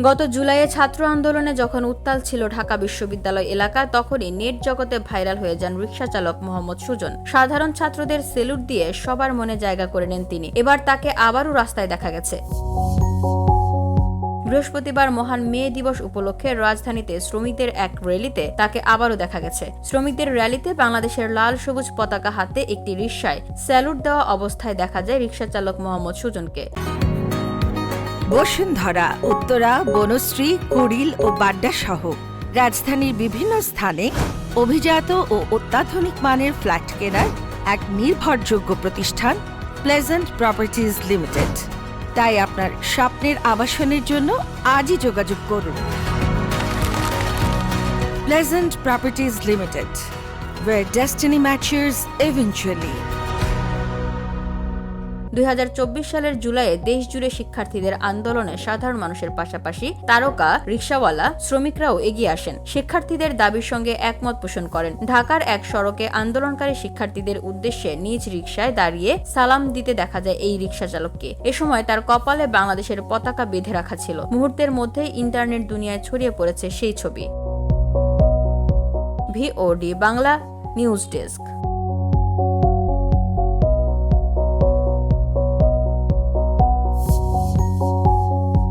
গত জুলাইয়ে ছাত্র আন্দোলনে যখন উত্তাল ছিল ঢাকা বিশ্ববিদ্যালয় এলাকা, তখনই নেট জগতে ভাইরাল হয়ে যান রিকশা চালক মোহাম্মদ সুজন। সাধারণ ছাত্রদের সেলুট দিয়ে সবার মনে জায়গা করে নেন তিনি। এবার তাকে আবারও রাস্তায় দেখা গেছে। বৃহস্পতিবার মহান মে দিবস উপলক্ষে রাজধানীতে শ্রমিকদের এক র্যালিতে তাকে আবারও দেখা গেছে। শ্রমিকদের র্যালিতে বাংলাদেশের লাল সবুজ পতাকা হাতে একটি রিকশায় স্যালুট দেওয়া অবস্থায় দেখা যায় রিকশা চালক মোহাম্মদ সুজনকে। বসুন্ধরা, উত্তরা, বনশ্রী, কুড়িল ও বাড্ডা সহ রাজধানীর বিভিন্ন স্থানে অভিজাত ও অত্যাধুনিক মানের ফ্ল্যাট কেনার এক নির্ভরযোগ্য প্রতিষ্ঠান প্লেজেন্ট প্রপার্টিজ লিমিটেড। তাই আপনার স্বপ্নের আবাসনের জন্য আজই যোগাযোগ করুন। Pleasant properties limited, where destiny matches eventually। 2024 সালের জুলাইয়ে দেশজুড়ে শিক্ষার্থীদের আন্দোলনে সাধারণ মানুষের পাশাপাশি তারকা, রিকশাওয়ালা, শ্রমিকরাও এগিয়ে আসেন। শিক্ষার্থীদের দাবির সঙ্গে একমত পোষণ করেন। ঢাকার এক সড়কে আন্দোলনকারী শিক্ষার্থীদের উদ্দেশ্যে নিজ রিকশায় দাঁড়িয়ে সালাম দিতে দেখা যায় এই রিকশা চালককে। এ সময় তার কপালে বাংলাদেশের পতাকা বেঁধে রাখা ছিল। মুহূর্তের মধ্যেই ইন্টারনেট দুনিয়ায় ছড়িয়ে পড়েছে সেই ছবি। VOD Bangla news desk.